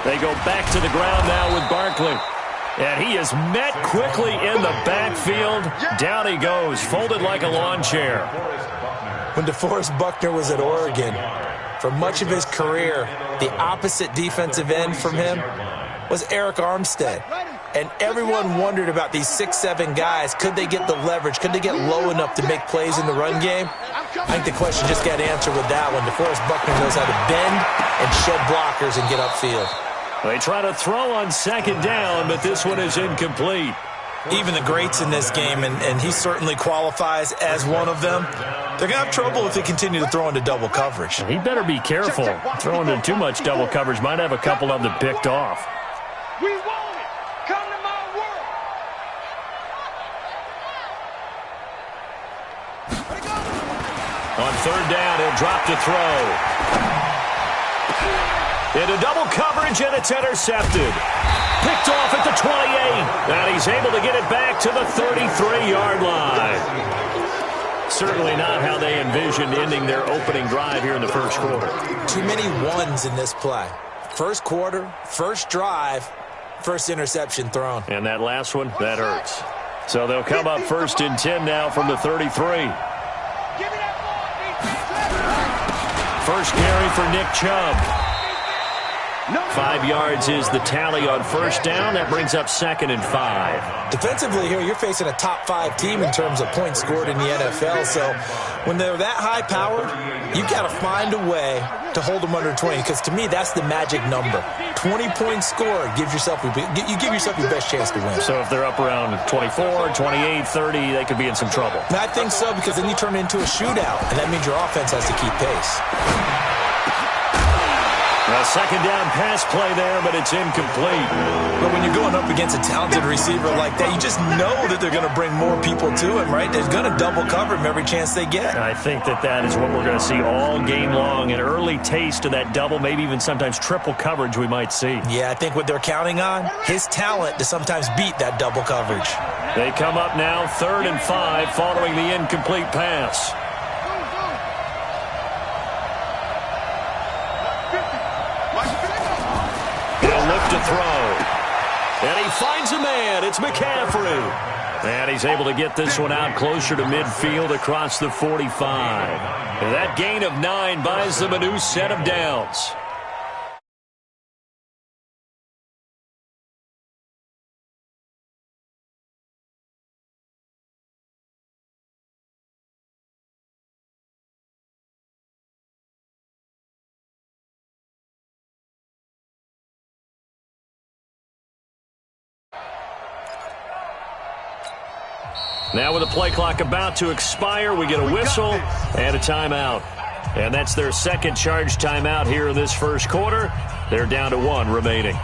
They go back to the ground now with Barkley. And he is met quickly in the backfield. Down he goes, folded like a lawn chair. When DeForest Buckner was at Oregon, for much of his career, the opposite defensive end from him was Eric Armstead. And everyone wondered about these 6'7" guys. Could they get the leverage? Could they get low enough to make plays in the run game? I think the question just got answered with that one. DeForest Buckner knows how to bend and shed blockers and get upfield. They try to throw on second down, but this one is incomplete. Even the greats in this game, and he certainly qualifies as one of them, they're going to have trouble if they continue to throw into double coverage. He better be careful. Throwing into too much double coverage might have a couple of them picked off. We want it. Come to my world. On third down, he'll drop to throw. Into double coverage, and it's intercepted. Picked off at the 28, and he's able to get it back to the 33-yard line. Certainly not how they envisioned ending their opening drive here in the first quarter. Too many ones in this play. First quarter, first drive, first interception thrown. And that last one, that hurts. So they'll come up first and 10 now from the 33. First carry for Nick Chubb. 5 yards is the tally on first down. That brings up 2nd and 5. Defensively here, you're facing a top 5 team in terms of points scored in the NFL. So when they're that high powered, you got to find a way to hold them under 20. Because to me, that's the magic number. 20 points scored gives yourself your best chance to win. So if they're up around 24, 28, 30, they could be in some trouble. And I think so, because then you turn it into a shootout, and that means your offense has to keep pace. A second down pass play there, but it's incomplete. But when you're going up against a talented receiver like that, you just know that they're going to bring more people to him, right? They're going to double cover him every chance they get. I think that is what we're going to see all game long. An early taste of that double, maybe even sometimes triple coverage we might see. Yeah, I think what they're counting on, his talent to sometimes beat that double coverage. They come up now 3rd and 5 following the incomplete pass. To throw. And he finds a man. It's McCaffrey. And he's able to get this one out closer to midfield across the 45. And that gain of 9 buys them a new set of downs. Now with the play clock about to expire, we get a whistle and a timeout. And that's their second charge timeout here in this first quarter. They're down to 1 remaining.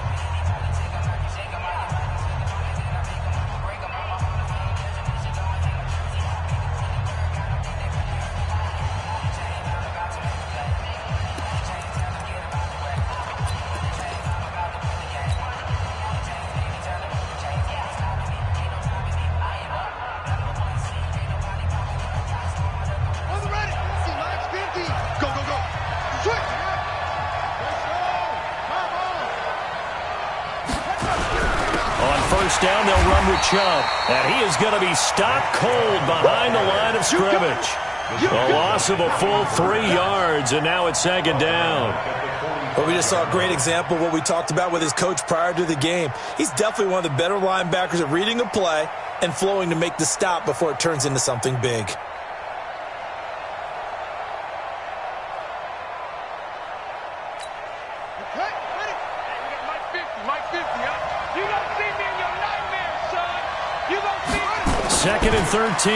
Down, they'll run with Chubb, and he is going to be stopped cold behind the line of scrimmage. A loss of a full 3 yards, and now it's 2nd down. Well, we just saw a great example of what we talked about with his coach prior to the game. He's definitely one of the better linebackers at reading a play and flowing to make the stop before it turns into something big. Second and 13.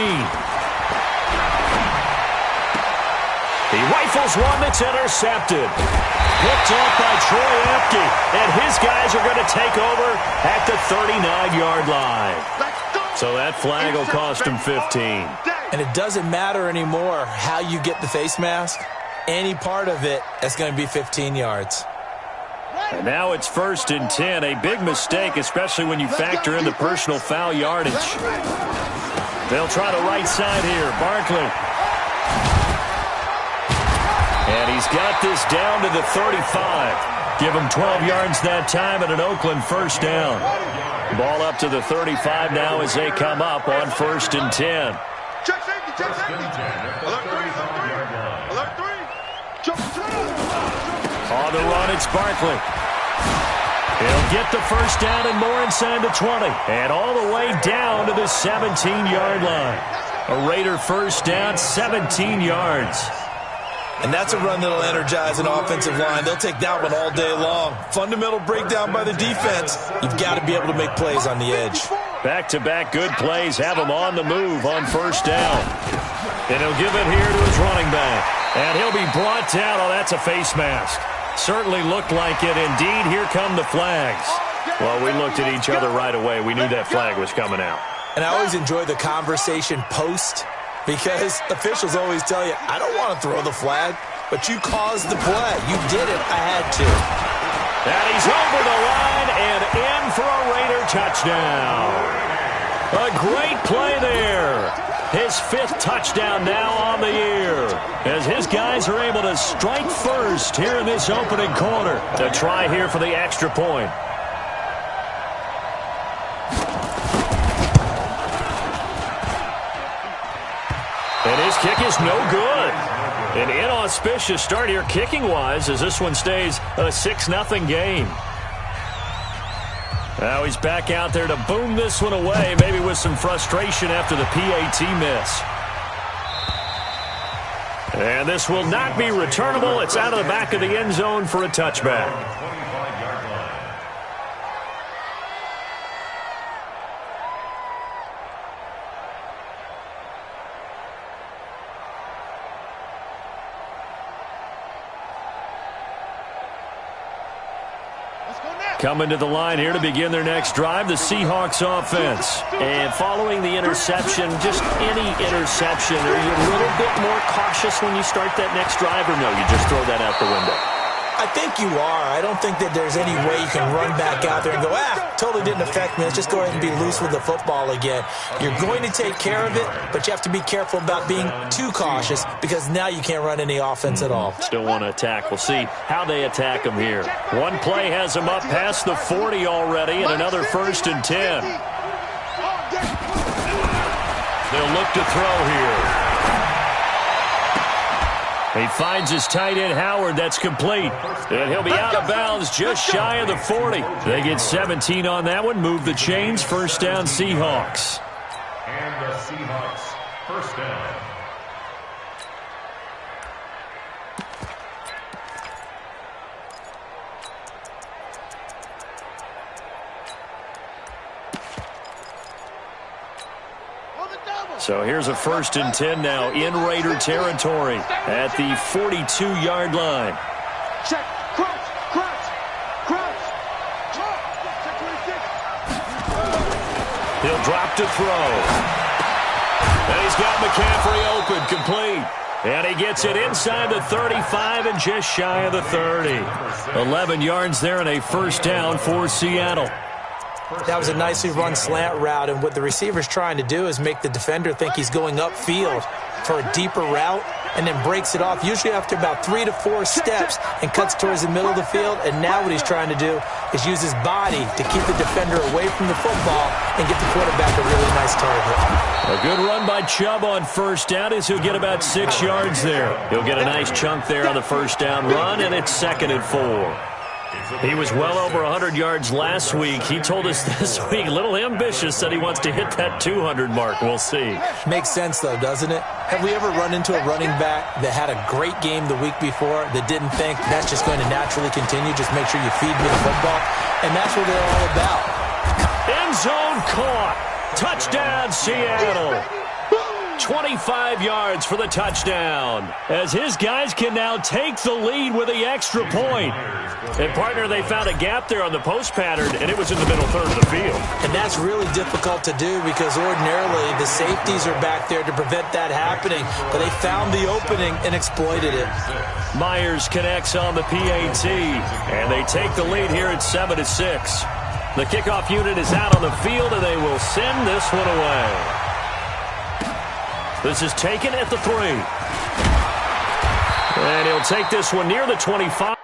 He rifles one that's intercepted. Picked off by Troy Apke. And his guys are going to take over at the 39-yard line. So that flag will cost him 15. And it doesn't matter anymore how you get the face mask. Any part of it, that's going to be 15 yards. And now it's 1st and 10. A big mistake, especially when you factor in the personal foul yardage. They'll try the right side here. Barkley. And he's got this down to the 35. Give him 12 yards that time and an Oakland first down. Ball up to the 35 now as they come up on 1st and 10. Check safety, check safety. Alert 3. Alert 3. On the run, it's Barkley. He'll get the first down and more inside the 20. And all the way down to the 17-yard line. A Raider first down, 17 yards. And that's a run that'll energize an offensive line. They'll take that one all day long. Fundamental breakdown by the defense. You've got to be able to make plays on the edge. Back-to-back good plays have him on the move on first down. And he'll give it here to his running back. And he'll be brought down. Oh, that's a face mask. Certainly looked like it. Indeed, here come the flags. Well, we looked at each other right away. We knew that flag was coming out. And I always enjoy the conversation post, because officials always tell you, I don't want to throw the flag, but you caused the play. You did it. I had to. And he's over the line and in for a Raider touchdown. A great play there. His 5th touchdown now on the year, as his guys are able to strike first here in this opening quarter. A try here for the extra point. And his kick is no good. An inauspicious start here kicking-wise, as this one stays a 6-0 game. Now he's back out there to boom this one away, maybe with some frustration after the PAT miss. And this will not be returnable. It's out of the back of the end zone for a touchback. Coming to the line here to begin their next drive, the Seahawks offense. And following the interception, just any interception, are you a little bit more cautious when you start that next drive, or no, you just throw that out the window? I think you are. I don't think that there's any way you can run back out there and go, totally didn't affect me. Let's just go ahead and be loose with the football again. You're going to take care of it, but you have to be careful about being too cautious, because now you can't run any offense at all. Still want to attack. We'll see how they attack them here. One play has them up past the 40 already, and another 1st and 10. They'll look to throw here. He finds his tight end, Howard. That's complete. And he'll be out of bounds just shy of the 40. They get 17 on that one. Move the chains. First down, Seahawks. And the Seahawks, first down. So here's a 1st and 10 now in Raider territory at the 42-yard line. Check, crouch, crouch, crouch. He'll drop to throw. And he's got McCaffrey open, complete. And he gets it inside the 35 and just shy of the 30. 11 yards there and a first down for Seattle. That was a nicely run slant route, and what the receiver's trying to do is make the defender think he's going upfield for a deeper route, and then breaks it off, usually after about 3 to 4 steps, and cuts towards the middle of the field. And now what he's trying to do is use his body to keep the defender away from the football and get the quarterback a really nice target. A good run by Chubb on first down as he'll get about 6 yards there. He'll get a nice chunk there on the first down run, and it's 2nd and 4. He was well over 100 yards last week. He told us this week, a little ambitious, said he wants to hit that 200 mark. We'll see. Makes sense, though, doesn't it? Have we ever run into a running back that had a great game the week before that didn't think that's just going to naturally continue? Just make sure you feed me the football. And that's what they're all about. End zone caught. Touchdown, Seattle. 25 yards for the touchdown, as his guys can now take the lead with the extra point. And, partner, they found a gap there on the post pattern, and it was in the middle third of the field. And that's really difficult to do, because ordinarily the safeties are back there to prevent that happening. But they found the opening and exploited it. Myers connects on the PAT, and they take the lead here at 7-6. The kickoff unit is out on the field, and they will send this one away. This is taken at the 3. And he'll They'll take this one near the 25.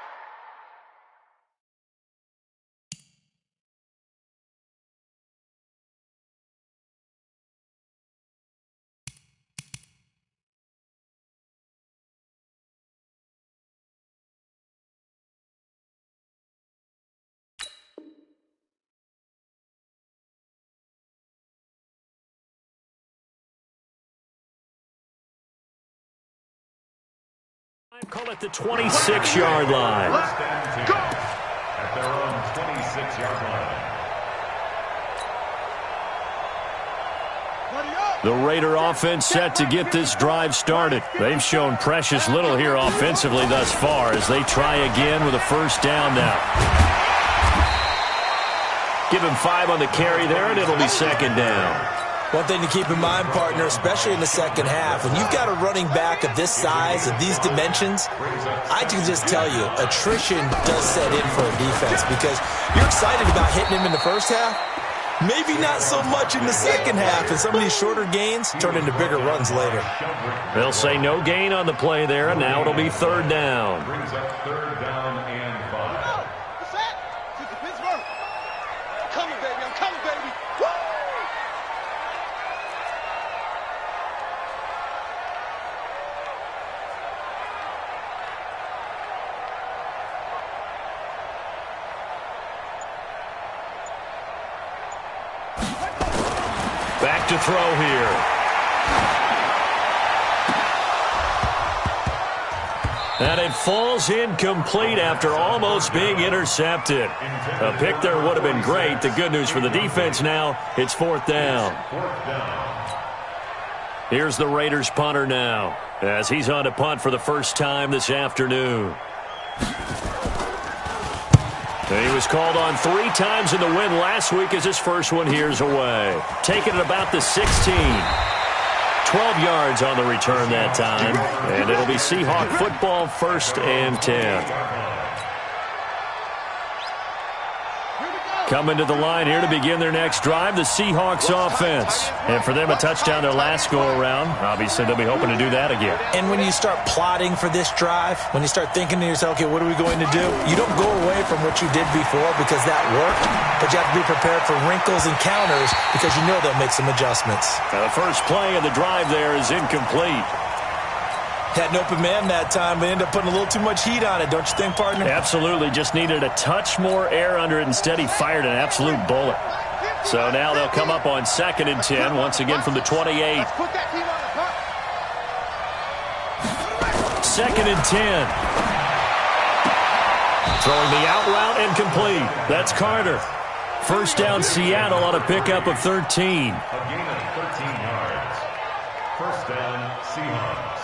Call it the 26-yard line. At their own 26-yard line. The Raider offense set to get this drive started. They've shown precious little here offensively thus far as they try again with a first down now. Give him 5 on the carry there, and it'll be second down. One thing to keep in mind, partner, especially in the second half, when you've got a running back of this size, of these dimensions, I can just tell you, attrition does set in for a defense because you're excited about hitting him in the first half. Maybe not so much in the second half, and some of these shorter gains turn into bigger runs later. They'll say no gain on the play there, and now it'll be third down. Brings up third down and 5. What's that? This is Pittsburgh. I'm coming, baby. I'm coming, baby. Woo! Back to throw here. And it falls incomplete after almost being intercepted. A pick there would have been great. The good news for the defense now, it's fourth down. Here's the Raiders punter now as he's on to punt for the first time this afternoon. He was called on 3 times in the win last week as his first one here's away. Taking it about the 16. 12 yards on the return that time. And it'll be Seahawk football, 1st and 10. Coming to the line here to begin their next drive, the Seahawks offense. And for them, a touchdown their last go-around. Obviously, they'll be hoping to do that again. And when you start plotting for this drive, when you start thinking to yourself, okay, what are we going to do? You don't go away from what you did before because that worked, but you have to be prepared for wrinkles and counters because you know they'll make some adjustments. Now, the first play of the drive there is incomplete. Had an open man that time, but ended up putting a little too much heat on it, don't you think, partner? Absolutely. Just needed a touch more air under it. Instead, he fired an absolute bullet. So now they'll come up on 2nd and 10, once again from the 28. 2nd and 10. Throwing the out route and complete. That's Carter. First down, Seattle on a pickup of 13. A gain of 13 yards. First down, Seahawks.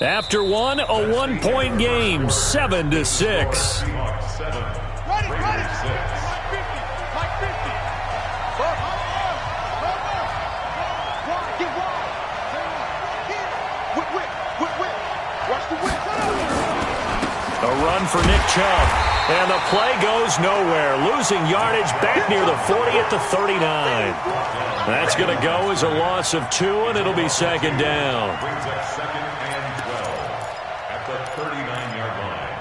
After one, a 1-point game, 7-6. Seahawks 7. Ready, ready. 6. Mike 50. Get wide. Whip, whip, whip, whip. Watch the whip. A run for Nick Chubb. And the play goes nowhere. Losing yardage back near the 40 at the 39. That's going to go as a loss of 2, and it'll be second down. Brings up 2nd and 12 at the 39-yard line.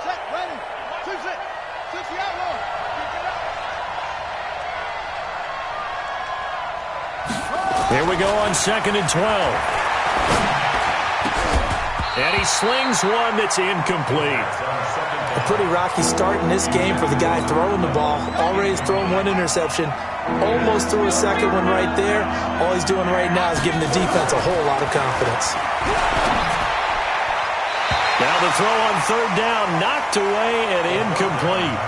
Set, ready. 2-6. 60 outlaw. Here we go on 2nd and 12. And he slings one that's incomplete. A pretty rocky start in this game for the guy throwing the ball. Already thrown 1 interception. Almost threw a second one right there. All he's doing right now is giving the defense a whole lot of confidence. Now the throw on 3rd down, knocked away and incomplete.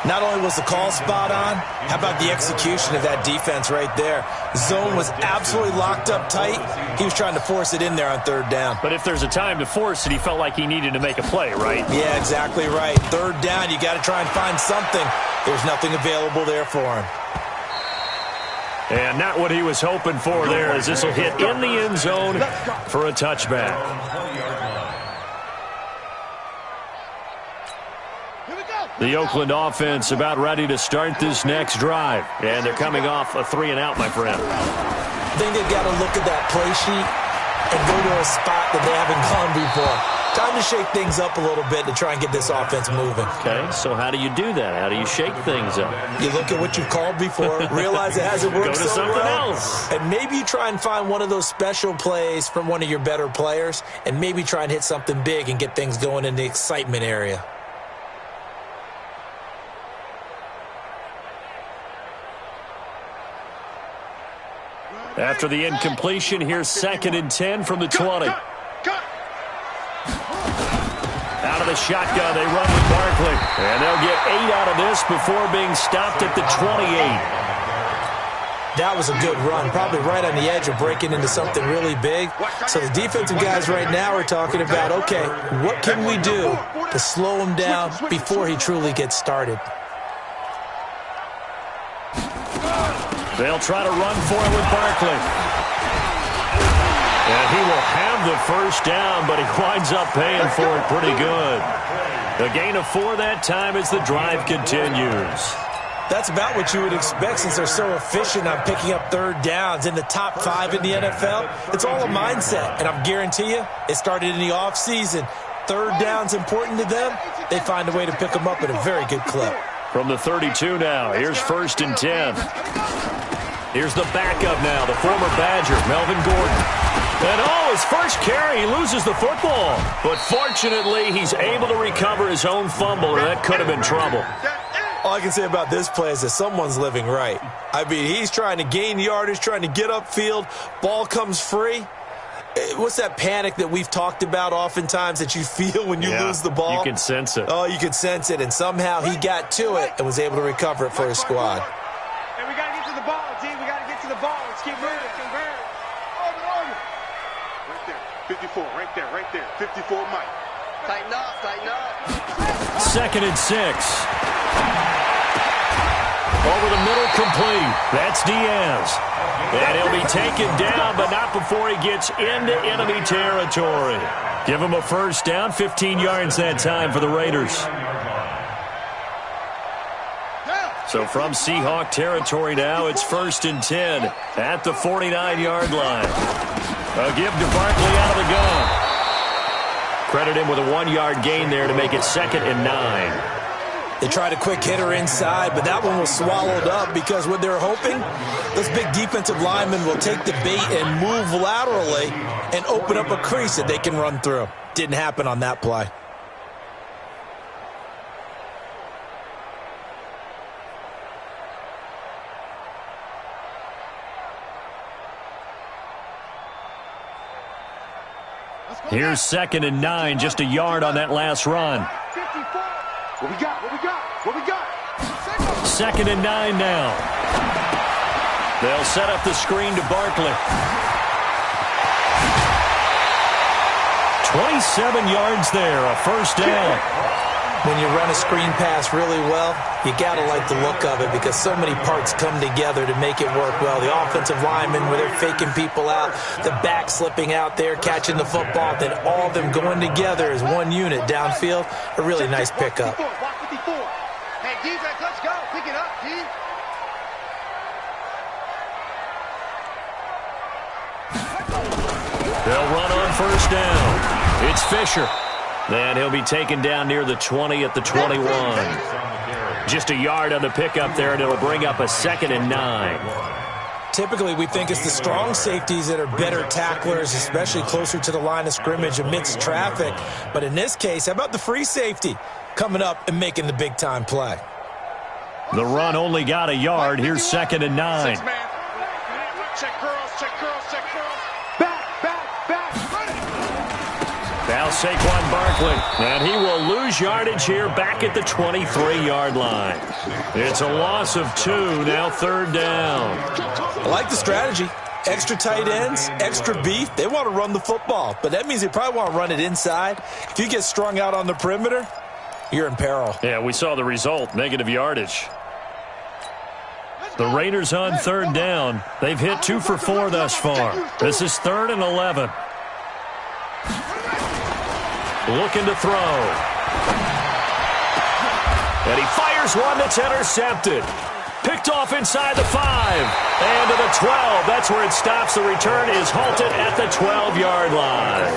Not only was the call spot on, how about the execution of that defense right there? Zone was absolutely locked up tight. He was trying to force it in there on 3rd down. But if there's a time to force it, he felt like he needed to make a play, right? Yeah, exactly right. 3rd down, you got to try and find something. There's nothing available there for him. And not what he was hoping for there, as this will hit in the end zone for a touchback. The Oakland offense about ready to start this next drive. And they're coming off a 3-and-out, my friend. I think they've got to look at that play sheet and go to a spot that they haven't gone before. Time to shake things up a little bit to try and get this offense moving. Okay, so how do you do that? How do you shake things up? You look at what you've called before, realize it hasn't worked Go to so something well, else. and maybe you try and find one of those special plays from one of your better players, and maybe try and hit something big and get things going in the excitement area. After the incompletion, here's 2nd and 10 from the 20. Out of the shotgun, they run with Barkley. And they'll get 8 out of this before being stopped at the 28. That was a good run, probably right on the edge of breaking into something really big. So the defensive guys right now are talking about, okay, what can we do to slow him down before he truly gets started? They'll try to run for it with Barkley. And he will have the first down, but he winds up paying for it pretty good. A gain of 4 that time as the drive continues. That's about what you would expect since they're so efficient on picking up 3rd downs. In the top 5 in the NFL, it's all a mindset. And I guarantee you, it started in the offseason. 3rd down's important to them. They find a way to pick them up at a very good clip. From the 32 now, here's 1st and 10. Here's the backup now, the former Badger, Melvin Gordon. And his first carry, he loses the football. But fortunately, he's able to recover his own fumble, or that could have been trouble. All I can say about this play is that someone's living right. I mean, he's trying to gain yardage, trying to get upfield. Ball comes free. What's that panic that we've talked about oftentimes that you feel when you lose the ball? You can sense it. Oh, you can sense it. And somehow he got to it and was able to recover it for his squad. And we got to get to the ball, G. We got to get to the ball. Let's keep moving. Right there. 54, right there. 54, Mike. Tighten up. 2nd and 6. Over the middle, complete. That's Diaz. And he'll be taken down, but not before he gets into enemy territory. Give him a first down, 15 yards that time for the Raiders. So from Seahawk territory now, it's 1st and 10 at the 49-yard line. A give to Barkley out of the gun. Credit him with a 1-yard gain there to make it 2nd and 9. They tried a quick hitter inside, but that one was swallowed up because what they're hoping, those big defensive linemen will take the bait and move laterally and open up a crease that they can run through. Didn't happen on that play. Here's 2nd and 9, just a yard on that last run. 54. What we got? 2nd and 9 now. They'll set up the screen to Barkley. 27 yards there, a first down. When you run a screen pass really well, you got to like the look of it because so many parts come together to make it work well. The offensive linemen, where they're faking people out, the back slipping out there, catching the football, then all of them going together as one unit downfield. A really nice pickup. Hey, defense, let's go. Pick it up, D. They'll run on first down. It's Fisher. Then he'll be taken down near the 20 at the 21. Just a yard on the pickup there, and it'll bring up a 2nd and 9. Typically, we think it's the strong safeties that are better tacklers, especially closer to the line of scrimmage amidst traffic. But in this case, how about the free safety coming up and making the big-time play? The run only got a yard. Here's 2nd and 9. Check girls. Back. Now Saquon Barkley, and he will lose yardage here back at the 23-yard line. It's a loss of 2, now 3rd down. I like the strategy. Extra tight ends, extra beef. They want to run the football, but that means they probably want to run it inside. If you get strung out on the perimeter, you're in peril. Yeah, we saw the result, negative yardage. The Raiders on 3rd down. They've hit 2 for 4 thus far. This is 3rd and 11. Looking to throw. And he fires one that's intercepted. Picked off inside the 5. And to the 12. That's where it stops. The return is halted at the 12-yard line.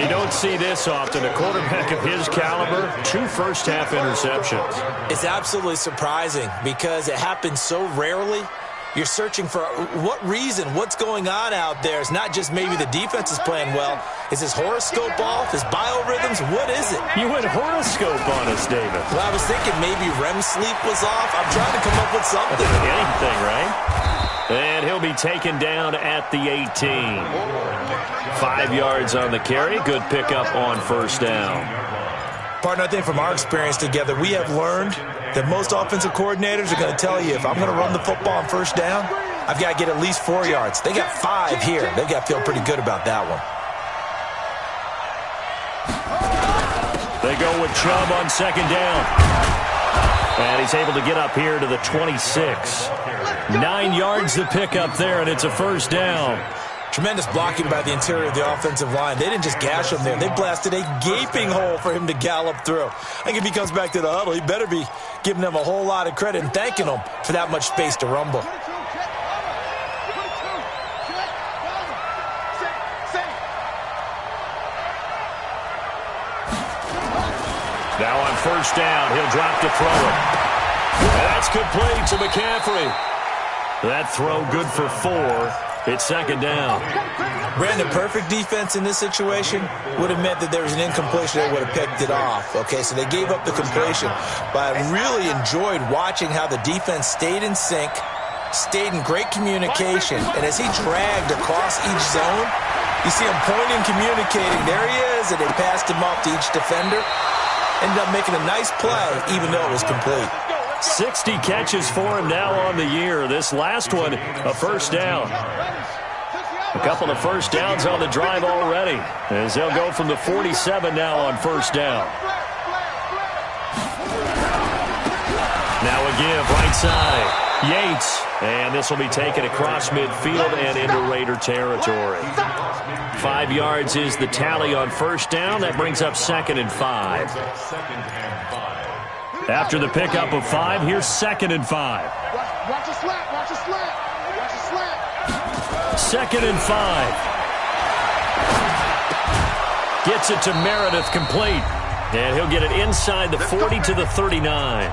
You don't see this often. A quarterback of his caliber, 2 first-half interceptions. It's absolutely surprising because it happens so rarely. You're searching for what reason, what's going on out there. It's not just maybe the defense is playing well. Is his horoscope off? His biorhythms? What is it? You went horoscope on us, David. Well, I was thinking maybe REM sleep was off. I'm trying to come up with something. Anything, right? And he'll be taken down at the 18. 5 yards on the carry. Good pickup on first down. Partner, I think from our experience together, we have learned that most offensive coordinators are going to tell you, if I'm going to run the football on first down, I've got to get at least 4 yards. They got 5 here. They've got to feel pretty good about that one. They go with Chubb on second down. And he's able to get up here to the 26. 9 yards to pick up there, and it's a first down. Tremendous blocking by the interior of the offensive line. They didn't just gash him there. They blasted a gaping hole for him to gallop through. I think if he comes back to the huddle, he better be giving them a whole lot of credit and thanking them for that much space to rumble. Now on first down, he'll drop to throw it. And that's complete to McCaffrey. That throw good for 4. It's second down. Brandon, perfect defense in this situation would have meant that there was an incompletion that would have picked it off. Okay, so they gave up the completion. But I really enjoyed watching how the defense stayed in sync, stayed in great communication, and as he dragged across each zone, you see him pointing, communicating. There he is, and they passed him off to each defender. Ended up making a nice play, even though it was complete. 60 catches for him now on the year. This last one, a first down. A couple of first downs on the drive already, as they'll go from the 47 now on first down. Now a give right side. Yates, and this will be taken across midfield and into Raider territory. 5 yards is the tally on first down. That brings up 2nd and 5. After the pickup of 5, here's 2nd and 5. Watch the slap, watch the slap, watch the slap. 2nd and 5. Gets it to Meredith, complete. And he'll get it inside the 40 to the 39.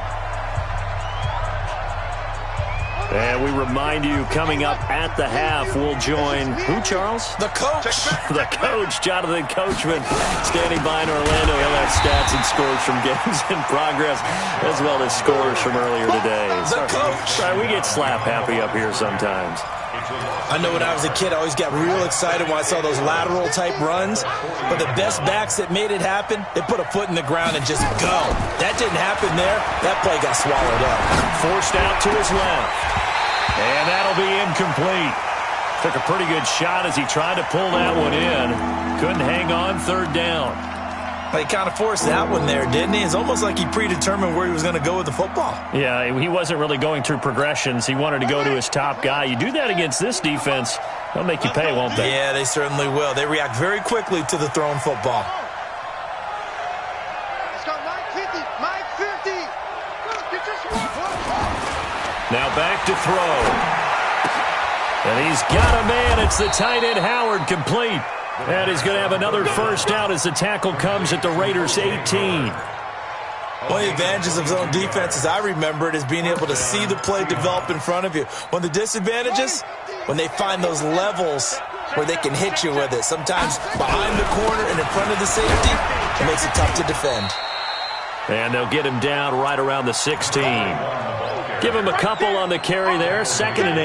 And we remind you, coming up at the half, we'll join who, Charles? The coach. The coach, Jonathan Coachman, standing by in Orlando. He'll have stats and scores from games in progress, as well as scores from earlier today. The coach. Sorry, we get slap happy up here sometimes. I know when I was a kid, I always got real excited when I saw those lateral-type runs. But the best backs that made it happen, they put a foot in the ground and just go. That didn't happen there. That play got swallowed up. Forced out to his left. And that'll be incomplete. Took a pretty good shot as he tried to pull that one in. Couldn't hang on, third down. He kind of forced that one there, didn't he? It's almost like he predetermined where he was going to go with the football. Yeah, he wasn't really going through progressions. He wanted to go to his top guy. You do that against this defense, they'll make you pay, won't they? Yeah, they certainly will. They react very quickly to the thrown football. Let's go, 950, 950. Get your Now back to throw. And he's got a man. It's the tight end, Howard, complete. And he's going to have another first down as the tackle comes at the Raiders' 18. One of the advantages of zone defense, as I remember it, is being able to see the play develop in front of you. One of the disadvantages, when they find those levels where they can hit you with it. Sometimes behind the corner and in front of the safety, it makes it tough to defend. And they'll get him down right around the 16. Give him a couple on the carry there, 2nd and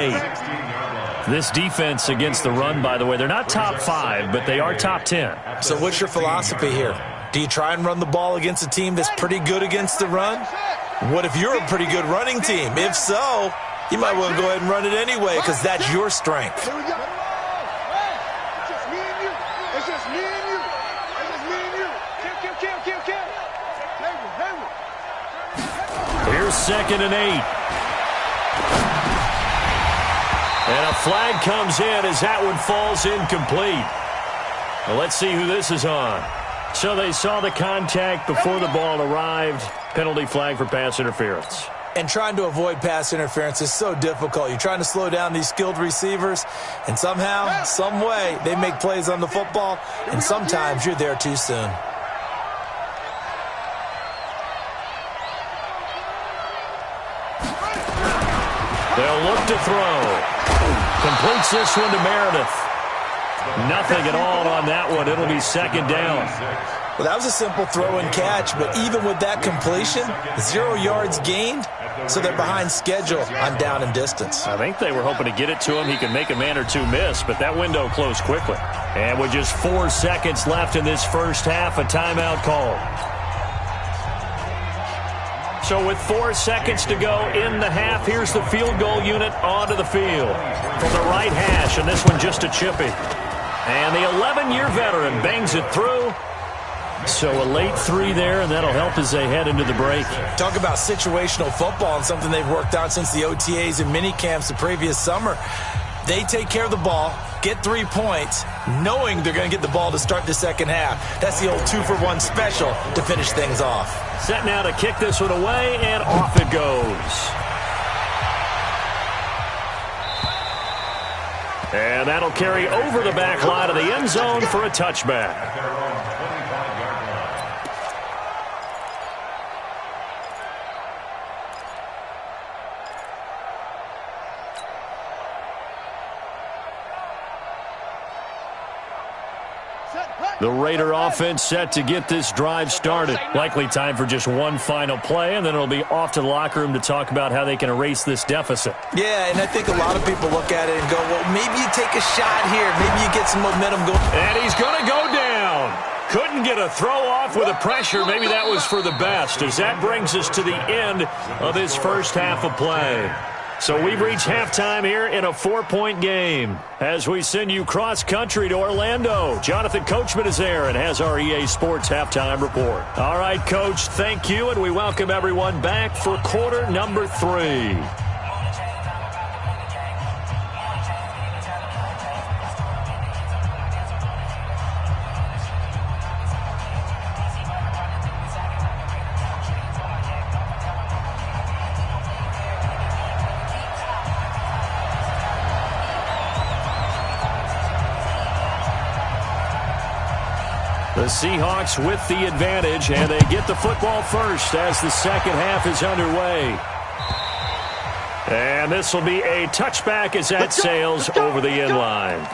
8. This defense against the run, by the way, they're not top 5, but they are top 10. So what's your philosophy here? Do you try and run the ball against a team that's pretty good against the run? What if you're a pretty good running team? If so, you might well go ahead and run it anyway because that's your strength. Here we go. It's just me and you. It's just me and you. It's just me and you. Kill. Here's 2nd and 8. And a flag comes in as that one falls incomplete. Well, let's see who this is on. So they saw the contact before the ball arrived. Penalty flag for pass interference. And trying to avoid pass interference is so difficult. You're trying to slow down these skilled receivers, and somehow, some way, they make plays on the football, and sometimes you're there too soon. They'll look to throw. Completes this one to Meredith. Nothing at all on that one. It'll be second down. Well, that was a simple throw and catch, but even with that completion, 0 yards gained, so they're behind schedule on down and distance. I think they were hoping to get it to him. He could make a man or two miss, but that window closed quickly. And with just 4 seconds left in this first half, a timeout call. So with 4 seconds to go in the half, here's the field goal unit onto the field. From the right hash, and this one just a chippy. And the 11-year veteran bangs it through. So a late 3 there, and that'll help as they head into the break. Talk about situational football and something they've worked on since the OTAs and mini camps the previous summer. They take care of the ball, get 3 points, knowing they're going to get the ball to start the second half. That's the old 2-for-1 special to finish things off. Set now to kick this one away, and off it goes. And that'll carry over the back line of the end zone for a touchback. The Raider offense set to get this drive started. Likely time for just one final play, and then it'll be off to the locker room to talk about how they can erase this deficit. Yeah, and I think a lot of people look at it and go, well, maybe you take a shot here. Maybe you get some momentum going. And he's going to go down. Couldn't get a throw off with the pressure. Maybe that was for the best, as that brings us to the end of this first half of play. So we've reached halftime here in a 4-point game. As we send you cross-country to Orlando, Jonathan Coachman is there and has our EA Sports halftime report. All right, Coach, thank you, and we welcome everyone back for quarter number 3. The Seahawks with the advantage, and they get the football first as the second half is underway. And this will be a touchback as that sails over the end line.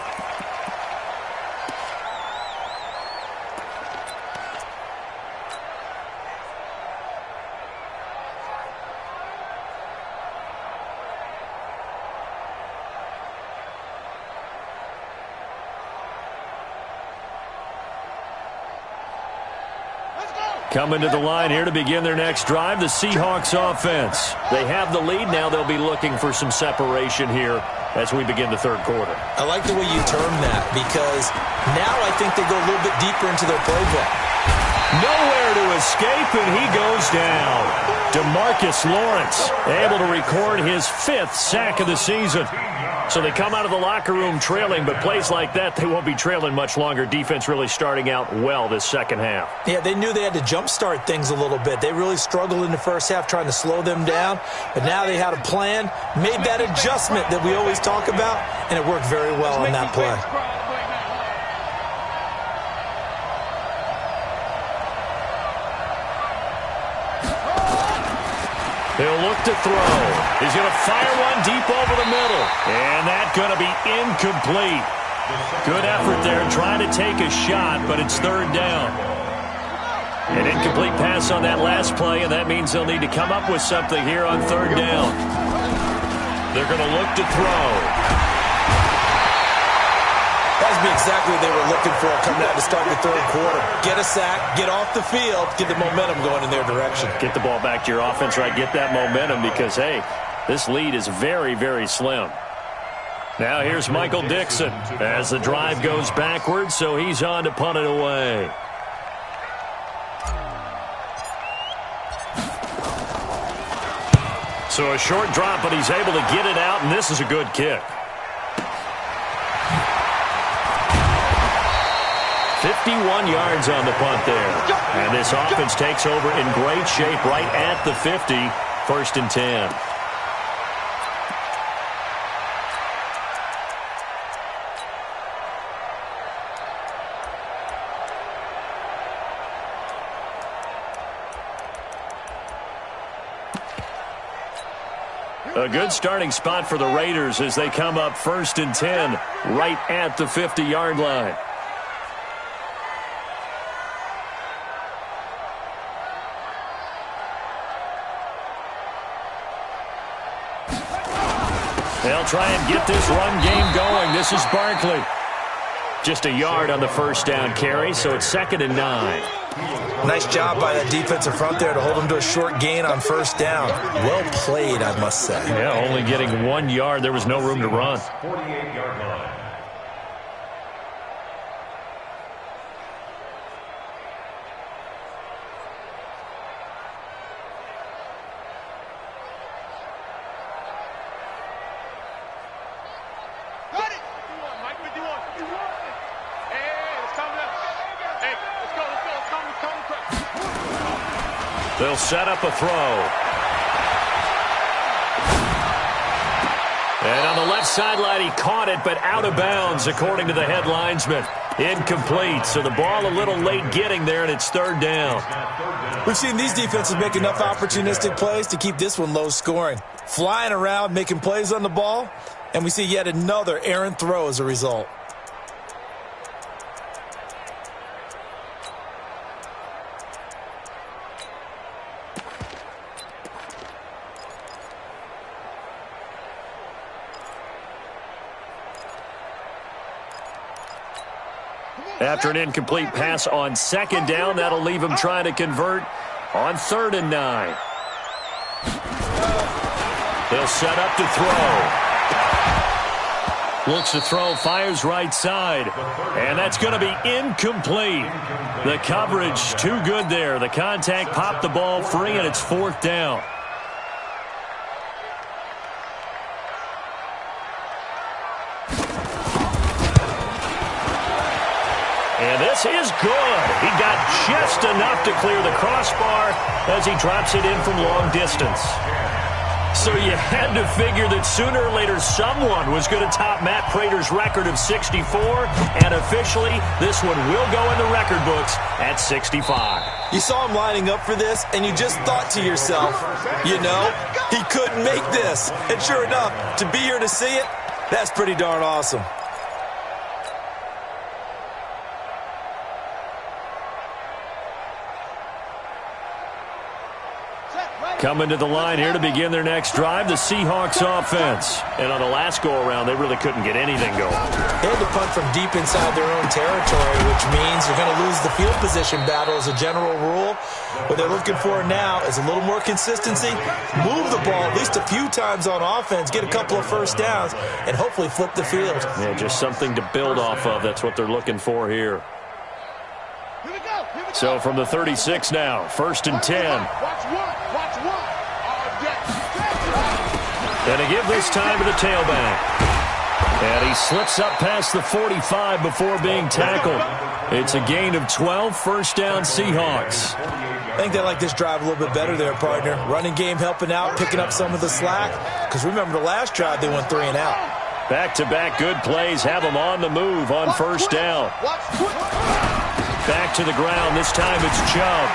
Coming to the line here to begin their next drive, the Seahawks offense. They have the lead. Now they'll be looking for some separation here as we begin the third quarter. I like the way you term that, because now I think they go a little bit deeper into their playbook. Nowhere to escape, and he goes down. DeMarcus Lawrence able to record his 5th sack of the season. So they come out of the locker room trailing, but plays like that, they won't be trailing much longer. Defense really starting out well this second half. Yeah, they knew they had to jumpstart things a little bit. They really struggled in the first half trying to slow them down, but now they had a plan, made that adjustment that we always talk about, and it worked very well on that play. He'll look to throw. He's going to fire one deep over the middle. And that's going to be incomplete. Good effort there trying to take a shot, but it's third down. An incomplete pass on that last play, and that means they'll need to come up with something here on third down. They're going to look to throw. That would be exactly what they were looking for coming out to start the third quarter. Get a sack, get off the field, get the momentum going in their direction. Get the ball back to your offense, right? Get that momentum because, hey, this lead is very, very slim. Now here's Michael Dixon as the drive goes backwards, so he's on to punt it away. So a short drop, but he's able to get it out, and this is a good kick. 51 21 yards on the punt there. And this offense takes over in great shape right at the 50, 1st and 10. A good starting spot for the Raiders as they come up 1st and 10 right at the 50-yard line. They'll try and get this run game going. This is Barkley. Just a yard on the 1st down carry, so it's 2nd and 9. Nice job by that defensive front there to hold him to a short gain on 1st down. Well played, I must say. Yeah, only getting 1 yard. There was no room to run. 48-yard line. They'll set up a throw. And on the left sideline, he caught it, but out of bounds, according to the head linesman. Incomplete, so the ball a little late getting there, and it's 3rd down. We've seen these defenses make enough opportunistic plays to keep this one low scoring. Flying around, making plays on the ball, and we see yet another errant throw as a result. After an incomplete pass on 2nd down, that'll leave him trying to convert on 3rd and 9. They'll set up to throw. Looks to throw, fires right side. And that's going to be incomplete. The coverage too good there. The contact popped the ball free, and it's 4th down. And this is good. He got just enough to clear the crossbar as he drops it in from long distance. So you had to figure that sooner or later someone was going to top Matt Prater's record of 64, and officially this one will go in the record books at 65. You saw him lining up for this, and you just thought to yourself, you know, he couldn't make this. And sure enough, to be here to see it, that's pretty darn awesome. Coming to the line here to begin their next drive, the Seahawks offense. And on the last go-around, they really couldn't get anything going. They had to punt from deep inside their own territory, which means you're going to lose the field position battle as a general rule. What they're looking for now is a little more consistency, move the ball at least a few times on offense, get a couple of 1st downs, and hopefully flip the field. Yeah, just something to build off of. That's what they're looking for here. So from the 36 now, 1st and 10. And a give this time to the tailback. And he slips up past the 45 before being tackled. It's a gain of 12, 1st down Seahawks. I think they like this drive a little bit better there, partner. Running game helping out, picking up some of the slack. Because remember the last drive, they went 3 and out. Back-to-back good plays have them on the move on 1st down. Back to the ground. This time it's Chubb.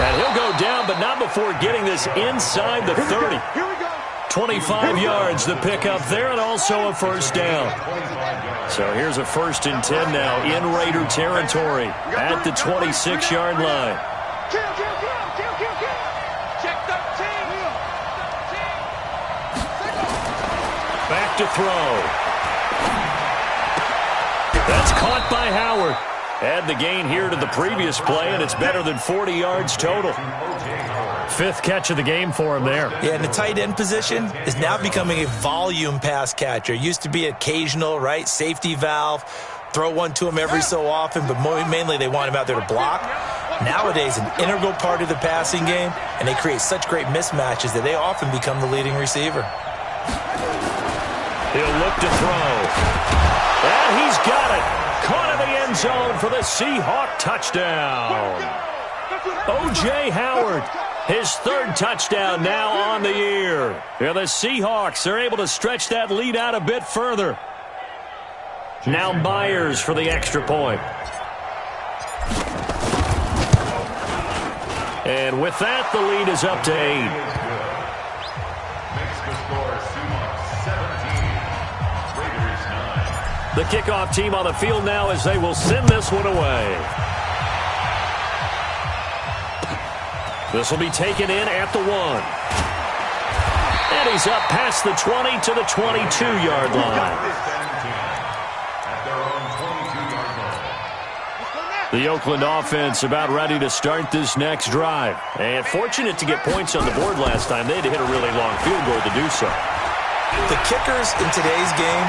And he'll go down, but not before getting this inside the 30. 25 yards the pickup there, and also a 1st down. So here's a 1st and 10 now in Raider territory at the 26-yard line. Back to throw. That's caught by Howard. Add the gain here to the previous play, and it's better than 40 yards total. 5th catch of the game for him there. Yeah, and the tight end position is now becoming a volume pass catcher. Used to be occasional, right? Safety valve. Throw one to him every so often, but mainly they want him out there to block. Nowadays, an integral part of the passing game, and they create such great mismatches that they often become the leading receiver. He'll look to throw. And he's got it. Caught in the end zone for the Seahawk touchdown. O.J. Howard, his third touchdown now on the year. Yeah, the Seahawks are able to stretch that lead out a bit further. Now Myers for the extra point. And with that, the lead is up to 8. Makes the score Seahawks 17, Raiders 9. The kickoff team on the field now as they will send this one away. This will be taken in at the 1. And he's up past the 20 to the 22-yard line. The Oakland offense about ready to start this next drive. And fortunate to get points on the board last time. They had to hit a really long field goal to do so. The kickers in today's game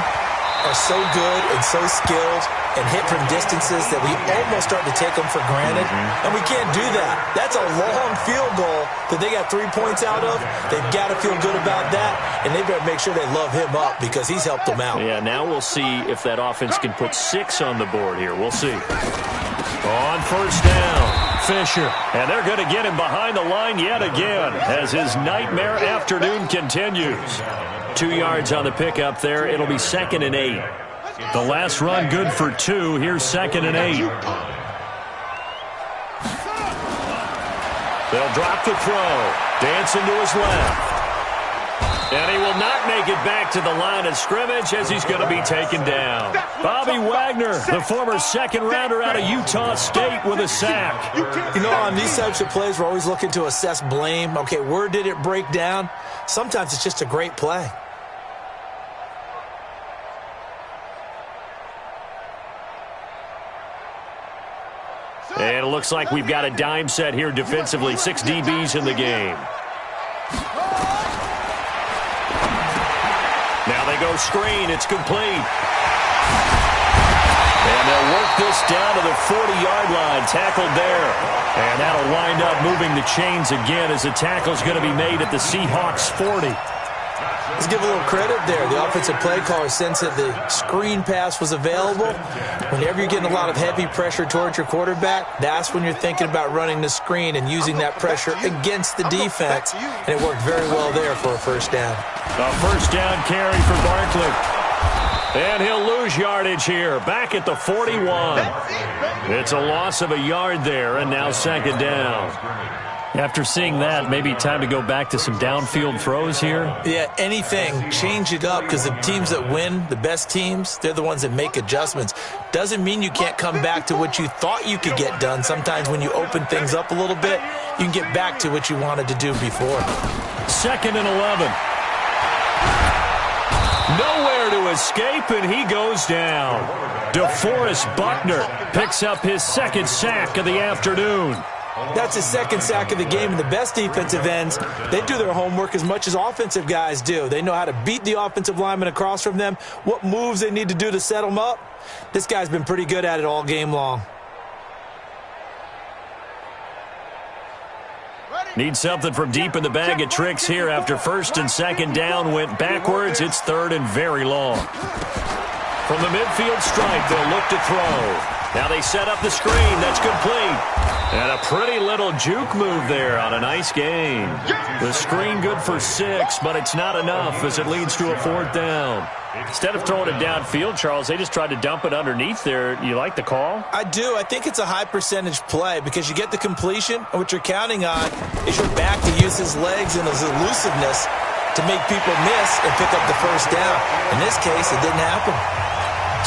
are so good and so skilled and hit from distances that we almost start to take them for granted. And we can't do that. That's a long field goal that they got 3 points out of. They've got to feel good about that, and they better make sure they love him up because he's helped them out. Yeah, now we'll see if that offense can put 6 on the board here. We'll see. On first down, Fisher. And they're going to get him behind the line yet again as his nightmare afternoon continues. 2 yards on the pickup there. It'll be 2nd and 8. The last run good for 2. Here's 2nd and 8. They'll drop the throw. Dancing to his left. And he will not make it back to the line of scrimmage as he's going to be taken down. Bobby Wagner, the former second-rounder out of Utah State, with a sack. You know, on these types of plays, we're always looking to assess blame. Okay, where did it break down? Sometimes it's just a great play. And it looks like we've got a dime set here defensively. 6 DBs in the game. Now they go screen. It's complete. And they'll work this down to the 40-yard line. Tackled there. And that'll wind up moving the chains again as the tackle's going to be made at the Seahawks 40. Let's give a little credit there. The offensive play caller sensed that the screen pass was available. Whenever you're getting a lot of heavy pressure towards your quarterback, that's when you're thinking about running the screen and using that pressure against the defense. And it worked very well there for a first down. A first down carry for Barkley. And he'll lose yardage here. Back at the 41. It's a loss of a yard there, and now 2nd down. After seeing that, maybe time to go back to some downfield throws here. Yeah, anything. Change it up because the teams that win, the best teams, they're the ones that make adjustments. Doesn't mean you can't come back to what you thought you could get done. Sometimes when you open things up a little bit, you can get back to what you wanted to do before. 2nd and 11. Nowhere to escape, and he goes down. DeForest Buckner picks up his 2nd sack of the afternoon. That's his 2nd sack of the game, and the best defensive ends, they do their homework as much as offensive guys do. They know how to beat the offensive lineman across from them, what moves they need to do to set them up. This guy's been pretty good at it all game long. Need something from deep in the bag of tricks here after 1st and 2nd down went backwards. It's 3rd and very long. From the midfield stripe, they'll look to throw. Now they set up the screen. That's complete. And a pretty little juke move there on a nice gain. The screen good for 6, but it's not enough as it leads to a 4th down. Instead of throwing it downfield, Charles, they just tried to dump it underneath there. You like the call? I do. I think it's a high percentage play because you get the completion, and what you're counting on is your back to use his legs and his elusiveness to make people miss and pick up the first down. In this case, it didn't happen.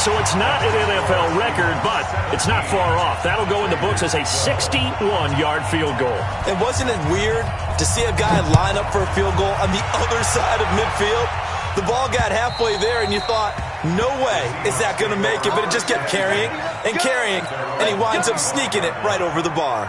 So it's not an NFL record, but it's not far off. That'll go in the books as a 61-yard field goal. And wasn't it weird to see a guy line up for a field goal on the other side of midfield? The ball got halfway there, and you thought, no way is that going to make it, but it just kept carrying, and he winds up sneaking it right over the bar.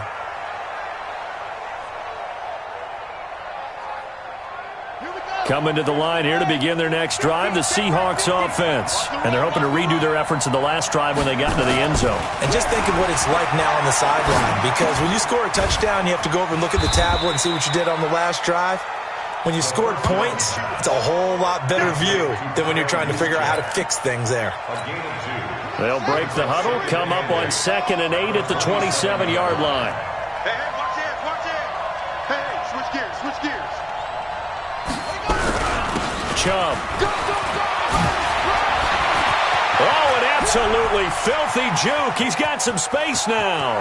Coming to the line here to begin their next drive, the Seahawks offense. And they're hoping to redo their efforts in the last drive when they got into the end zone. And just think of what it's like now on the sideline, because when you score a touchdown, you have to go over and look at the tablet and see what you did on the last drive. When you scored points, it's a whole lot better view than when you're trying to figure out how to fix things there. A gain of 2. They'll break the huddle, come up on 2nd and 8 at the 27-yard line. Hey, watch it, watch it. Hey, switch gears, switch gears. Chubb. Oh, an absolutely filthy juke. He's got some space now.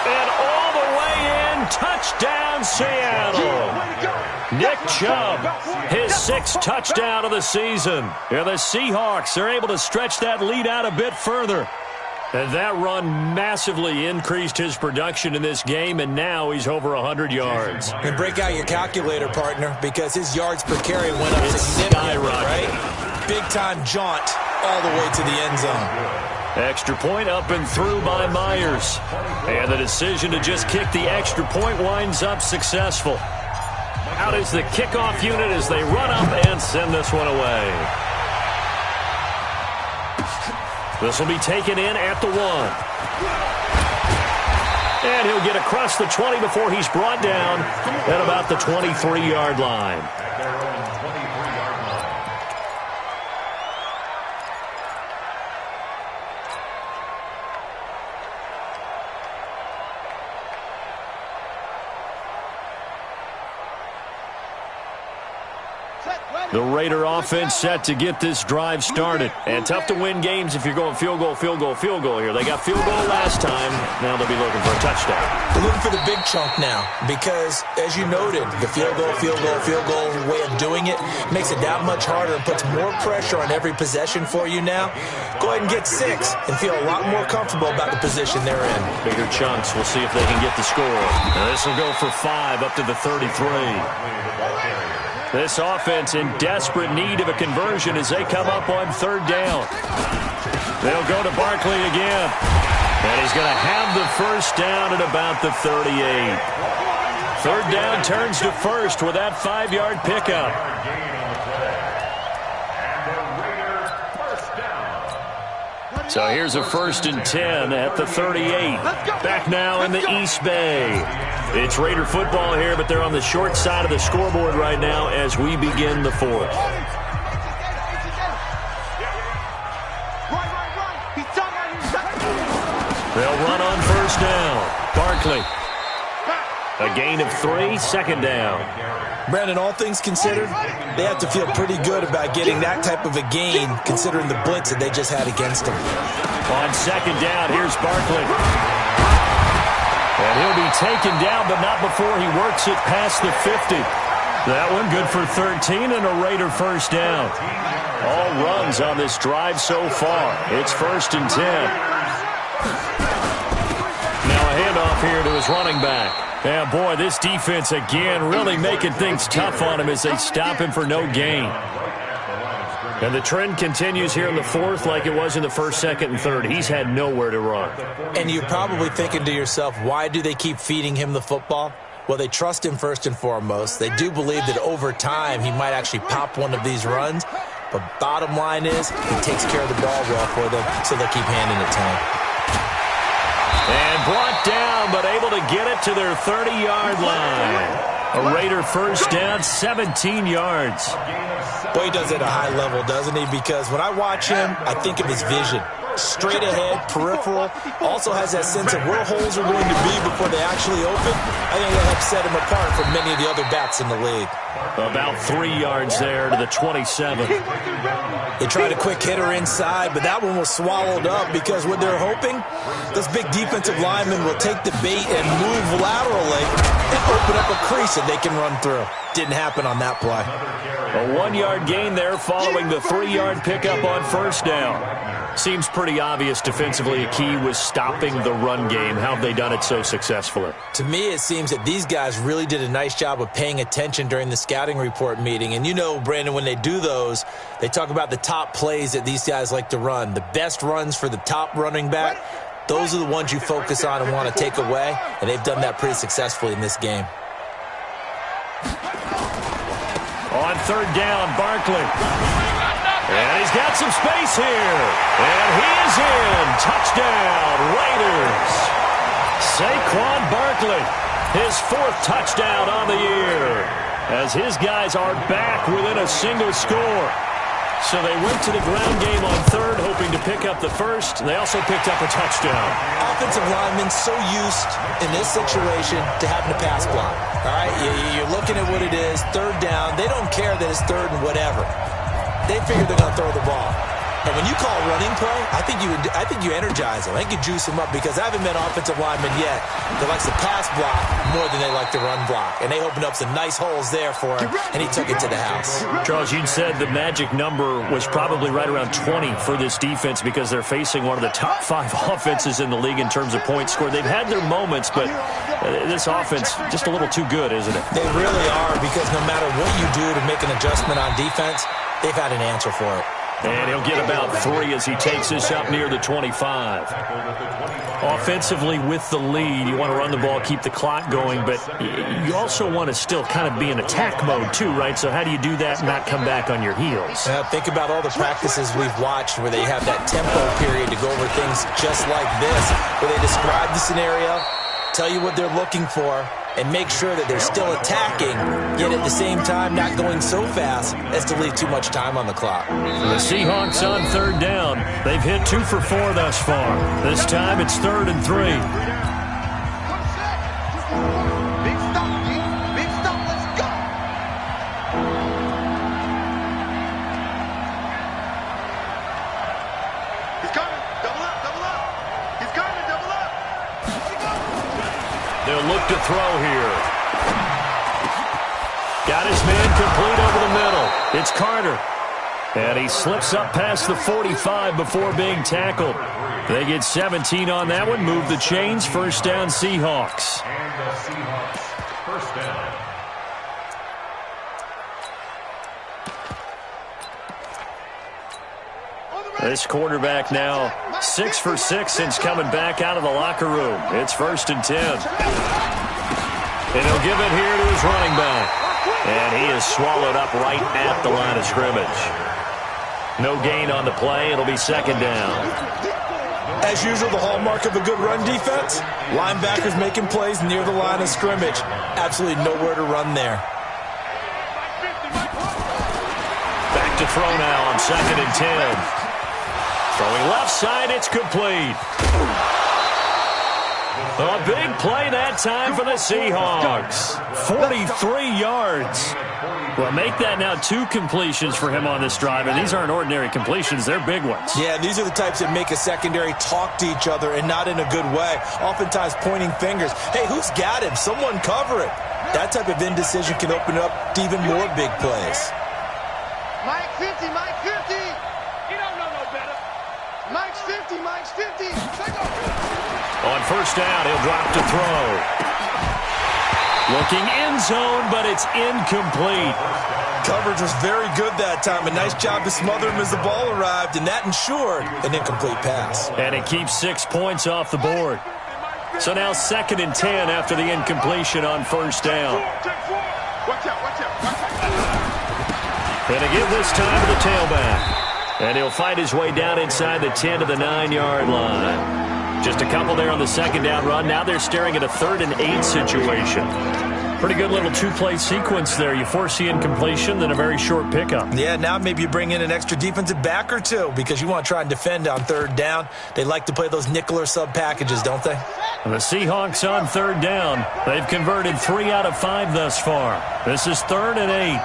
And all the way in, touchdown Seattle. Nick Chubb, his 6th touchdown of the season. And the Seahawks are able to stretch that lead out a bit further. And that run massively increased his production in this game, and now he's over 100 yards. And break out your calculator, partner, because his yards per carry went up significantly, right? Big-time jaunt all the way to the end zone. Extra point up and through by Myers. And the decision to just kick the extra point winds up successful. Out is the kickoff unit as they run up and send this one away. This will be taken in at the 1. And he'll get across the 20 before he's brought down at about the 23-yard line. The Raider offense set to get this drive started. And tough to win games if you're going field goal, field goal, field goal here. They got field goal last time. Now they'll be looking for a touchdown. They're looking for the big chunk now because, as you noted, the field goal way of doing it makes it that much harder and puts more pressure on every possession for you now. Go ahead and get 6 and feel a lot more comfortable about the position they're in. Bigger chunks. We'll see if they can get the score. Now this will go for 5 up to the 33. This offense in desperate need of a conversion as they come up on 3rd down. They'll go to Barkley again. And he's going to have the first down at about the 38. 3rd down turns to 1st with that 5-yard pickup. So here's a 1st and 10 at the 38. Back now in the East Bay. It's Raider football here, but they're on the short side of the scoreboard right now as we begin the 4th. They'll run on 1st down. Barkley. A gain of 3, 2nd down. Brandon, all things considered, they have to feel pretty good about getting that type of a gain considering the blitz that they just had against them. On 2nd down, here's Barkley. And he'll be taken down, but not before he works it past the 50. That one good for 13 and a Raider first down. All runs on this drive so far. It's 1st and 10. Now a handoff here to his running back. Yeah, boy, this defense again really making things tough on him as they stop him for no gain. And the trend continues here in the 4th like it was in the 1st, 2nd, and 3rd. He's had nowhere to run. And you're probably thinking to yourself, why do they keep feeding him the football? Well, they trust him first and foremost. They do believe that over time he might actually pop one of these runs. But bottom line is he takes care of the ball well for them, so they'll keep handing it to him. And brought down, but able to get it to their 30-yard line. A Raider first down, 17 yards. Boy, he does it at a high level, doesn't he? Because when I watch him, I think of his vision. Straight ahead, peripheral, also has that sense of where holes are going to be before they actually open. I think that'll help set him apart from many of the other backs in the league. About 3 yards there to the 27. They tried a quick hitter inside, but that one was swallowed up because what they're hoping, those big defensive linemen will take the bait and move laterally and open up a crease that they can run through. Didn't happen on that play. A 1-yard gain there following the 3-yard pickup on first down. Seems pretty obvious defensively a key was stopping the run game. How have they done it so successfully? To me, it seems that these guys really did a nice job of paying attention during the scouting report meeting. And you know, Brandon, when they do those, they talk about the top plays that these guys like to run. The best runs for the top running back, those are the ones you focus on and want to take away. And they've done that pretty successfully in this game. On third down, Barkley. And he's got some space here. And he is in. Touchdown, Raiders. Saquon Barkley, his 4th touchdown on the year, as his guys are back within a single score. So they went to the ground game on third, hoping to pick up the first. They also picked up a touchdown. Offensive linemen so used in this situation to having to pass block. All right, you're looking at what it is, third down. They don't care that it's third and whatever. They figure they're going to throw the ball. And when you call a running play, I think you energize them. I think you juice them up because I haven't met offensive linemen yet that likes to pass block more than they like to run block. And they opened up some nice holes there for him, and he took it to the house. Charles, you said the magic number was probably right around 20 for this defense because they're facing one of the top 5 offenses in the league in terms of points scored. They've had their moments, but this offense just a little too good, isn't it? They really are because no matter what you do to make an adjustment on defense, they've had an answer for it. And he'll get about 3 as he takes this up near the 25. Offensively with the lead, you want to run the ball, keep the clock going, but you also want to still kind of be in attack mode too, right? So how do you do that and not come back on your heels? Think about all the practices we've watched where they have that tempo period to go over things just like this, where they describe the scenario, tell you what they're looking for, and make sure that they're still attacking, yet at the same time not going so fast as to leave too much time on the clock. The Seahawks on third down. They've hit 2 for 4 thus far. This time it's 3rd and 3. Big stop, big stop, let's go. He's coming, double up, double up. He's coming, double up. They'll look to throw here. Got his man complete over the middle. It's Carter. And he slips up past the 45 before being tackled. They get 17 on that one. Move the chains. First down, Seahawks. And the Seahawks, first down. This quarterback now 6 for 6 since coming back out of the locker room. It's 1st and 10. And he'll give it here to his running back. And he is swallowed up right at the line of scrimmage. No gain on the play. It'll be 2nd down. As usual, the hallmark of a good run defense, linebackers making plays near the line of scrimmage. Absolutely nowhere to run there. Back to throw now on 2nd and 10. Throwing left side, it's complete. A big play that time for the Seahawks. 43 yards. Well, make that now 2 completions for him on this drive, and these aren't ordinary completions. They're big ones. Yeah, these are the types that make a secondary talk to each other and not in a good way. Oftentimes pointing fingers. Hey, who's got him? Someone cover it. That type of indecision can open up to even more big plays. Mike 50, Mike 50. He don't know no better. Mike's 50, Mike's 50. On first down, he'll drop to throw. Looking end zone, but it's incomplete. Coverage was very good that time. A nice job to smother him as the ball arrived, and that ensured an incomplete pass. And it keeps 6 points off the board. So now 2nd and 10 after the incompletion on first down. Watch out, watch out, watch out. And to give this time to the tailback. And he'll fight his way down inside the 10 to the 9-yard line. Just a couple there on the 2nd down run. Now they're staring at a 3rd and 8 situation. Pretty good little 2-play sequence there. You force the incompletion, then a very short pickup. Yeah, now maybe you bring in an extra defensive back or 2 because you want to try and defend on 3rd down. They like to play those nickel or sub packages, don't they? And the Seahawks on 3rd down. They've converted 3 out of 5 thus far. This is 3rd and 8.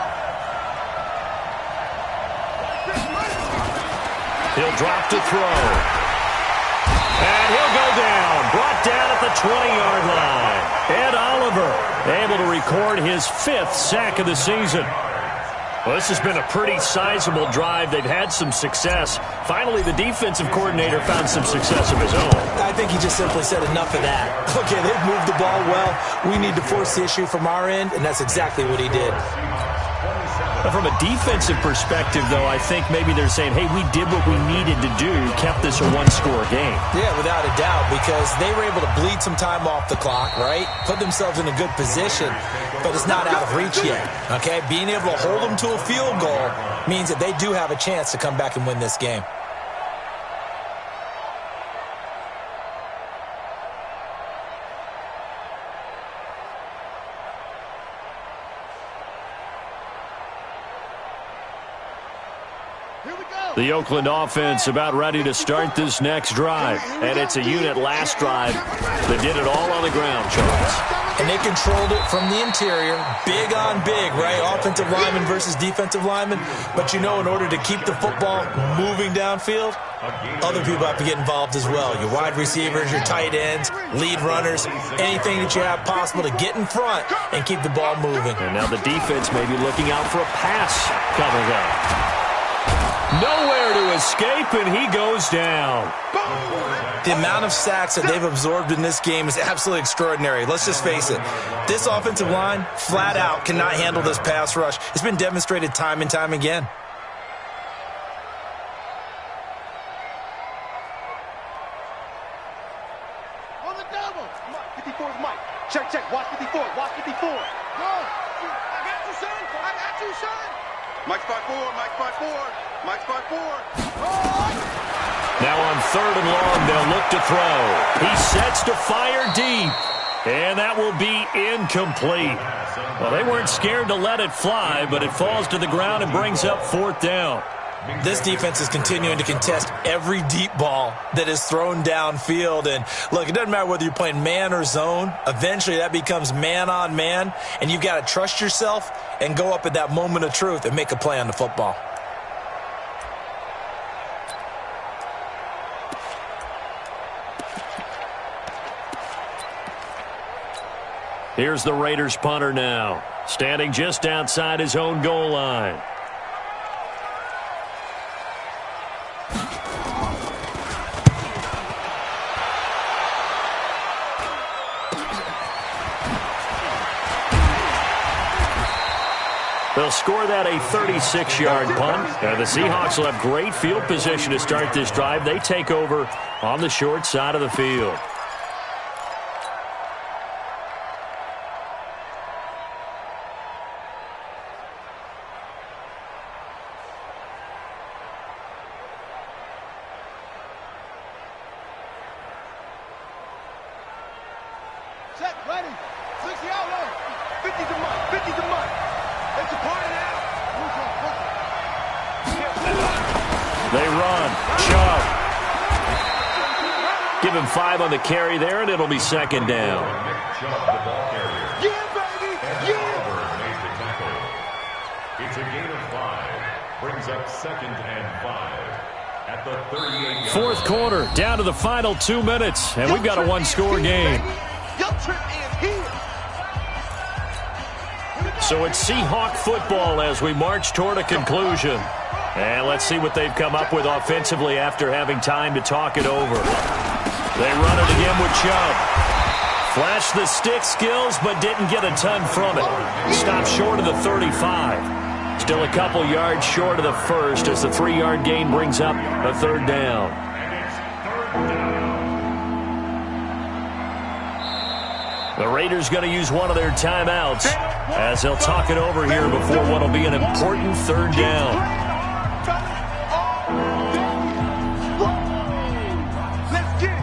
He'll drop to throw. And he'll go down. Brought down at the 20-yard line. Ed Oliver able to record his 5th sack of the season. Well, this has been a pretty sizable drive. They've had some success. Finally, the defensive coordinator found some success of his own. I think he just simply said enough of that. Okay, they've moved the ball well. We need to force the issue from our end, and that's exactly what he did. From a defensive perspective, though, I think maybe they're saying, hey, we did what we needed to do, kept this a 1-score game. Yeah, without a doubt, because they were able to bleed some time off the clock, right? Put themselves in a good position, but it's not out of reach yet, okay? Being able to hold them to a field goal means that they do have a chance to come back and win this game. The Oakland offense about ready to start this next drive. And it's a unit last drive that did it all on the ground, Charles. And they controlled it from the interior, big on big, right? Offensive lineman versus defensive lineman. But you know, in order to keep the football moving downfield, other people have to get involved as well. Your wide receivers, your tight ends, lead runners, anything that you have possible to get in front and keep the ball moving. And now the defense may be looking out for a pass coming up. Nowhere to escape, and he goes down. The amount of sacks that they've absorbed in this game is absolutely extraordinary. Let's just face it. This offensive line, flat out, cannot handle this pass rush. It's been demonstrated time and time again. On the double. 54 is Mike. Check, check. Watch 54. Watch 54. Go. I got you, son. I got you, son. Mike spot 4. Mike spot 4. Mike spot 4. Now on 3rd and long, they'll look to throw. He sets to fire deep. And that will be incomplete. Well, they weren't scared to let it fly, but it falls to the ground and brings up 4th down. This defense is continuing to contest every deep ball that is thrown downfield. And look, it doesn't matter whether you're playing man or zone. Eventually that becomes man on man, and you've got to trust yourself and go up at that moment of truth and make a play on the football. Here's the Raiders punter now, standing just outside his own goal line. They'll score that a 36-yard punt. The Seahawks will have great field position to start this drive. They take over on the short side of the field. Set, ready. 60 out low. 50 to Mike. 50 to Mike. It's a party now. They run. Chubb. Give him 5 on the carry there, and it'll be 2nd down. Chubb, the ball carrier. Yeah, baby. Yeah. Made the tackle. It's a gain of 5. Brings up 2nd and 5. At the 38. 4th quarter, down to the final 2 minutes, and we've got a 1-score game. Your trip is here. So it's Seahawk football as we march toward a conclusion. And let's see what they've come up with offensively after having time to talk it over. They run it again with Chubb. Flashed the stick skills, but didn't get a ton from it. Stopped short of the 35. Still a couple yards short of the first as the 3-yard gain brings up a 3rd down. The Raiders going to use one of their timeouts as they'll talk it over here before what will be an important 3rd down. Let's get it.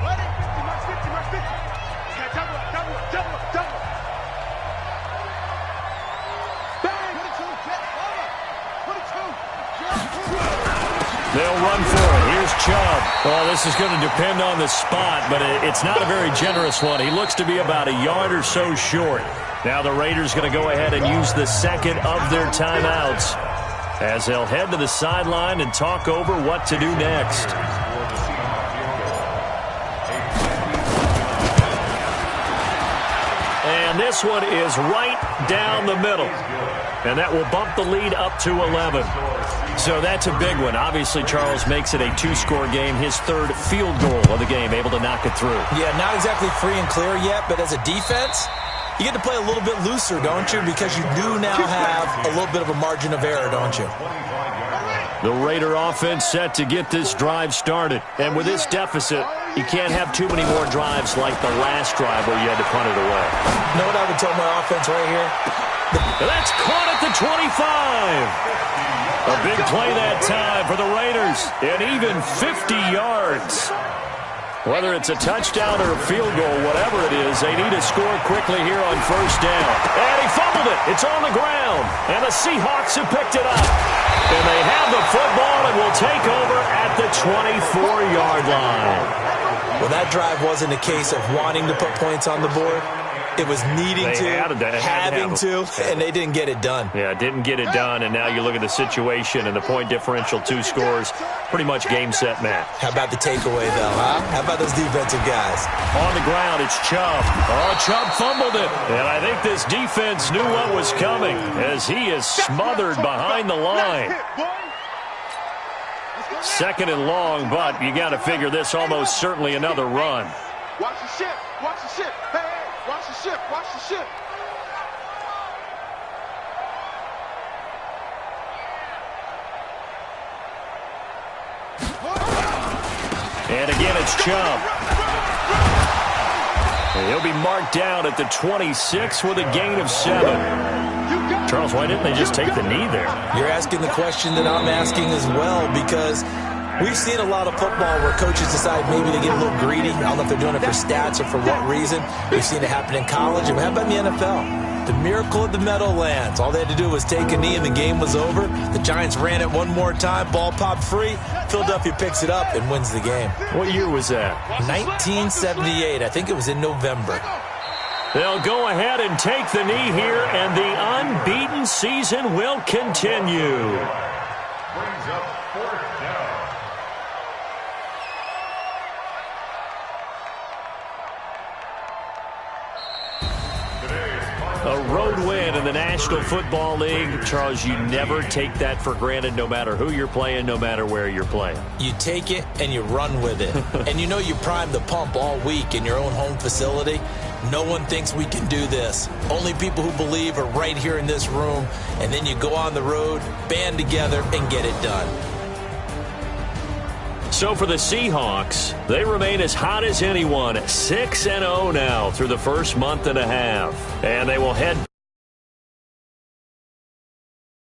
Ready? 50, Mark 50, Mark 50. Okay, double up, double up, double up, double up. Bang! 22, get over. 22. They'll run for it. Here's Chubb. Well, this is going to depend on the spot, but it's not a very generous one. He looks to be about a yard or so short. Now the Raiders going to go ahead and use the 2nd of their timeouts as they'll head to the sideline and talk over what to do next. And this one is right down the middle. And that will bump the lead up to 11. So that's a big one. Obviously, Charles makes it a 2-score game. His 3rd field goal of the game, able to knock it through. Yeah, not exactly free and clear yet, but as a defense, you get to play a little bit looser, don't you? Because you do now have a little bit of a margin of error, don't you? The Raider offense set to get this drive started. And with this deficit, you can't have too many more drives like the last drive where you had to punt it away. You know what I would tell my offense right here? That's caught at the 25. A big play that time for the Raiders, and even 50 yards. Whether it's a touchdown or a field goal, whatever it is, they need to score quickly here on first down. And he fumbled it. It's on the ground. And the Seahawks have picked it up. And they have the football and will take over at the 24-yard line. Well, that drive wasn't a case of wanting to put points on the board. It was needing having to, and they didn't get it done. Yeah, didn't get it done, and now you look at the situation and the point differential, 2 scores, pretty much game, set, match. How about the takeaway, though, huh? How about those defensive guys? On the ground, it's Chubb. Oh, Chubb fumbled it. And I think this defense knew what was coming as he is smothered behind the line. Second and long, but you got to figure this almost certainly another run. Watch the ship. Watch the ship. Hey, watch the ship. Watch the ship. And again, it's Chubb. And he'll be marked down at the 26 with a gain of 7. Charles, why didn't they just take the knee there? You're asking the question that I'm asking as well, because we've seen a lot of football where coaches decide maybe they get a little greedy. I don't know if they're doing it for stats or for what reason. We've seen it happen in college. And how about in the NFL? The miracle of the Meadowlands. All they had to do was take a knee and the game was over. The Giants ran it one more time. Ball popped free. Philadelphia picks it up and wins the game. What year was that? 1978. I think it was in November. They'll go ahead and take the knee here, and the unbeaten season will continue. Brings up 4th down. A road win in the National Football League. Charles, you never take that for granted, no matter who you're playing, no matter where you're playing. You take it and you run with it. And you know you primed the pump all week in your own home facility. No one thinks we can do this. Only people who believe are right here in this room. And then you go on the road, band together, and get it done. So for the Seahawks, they remain as hot as anyone, 6-0 now through the first month and a half. And they will head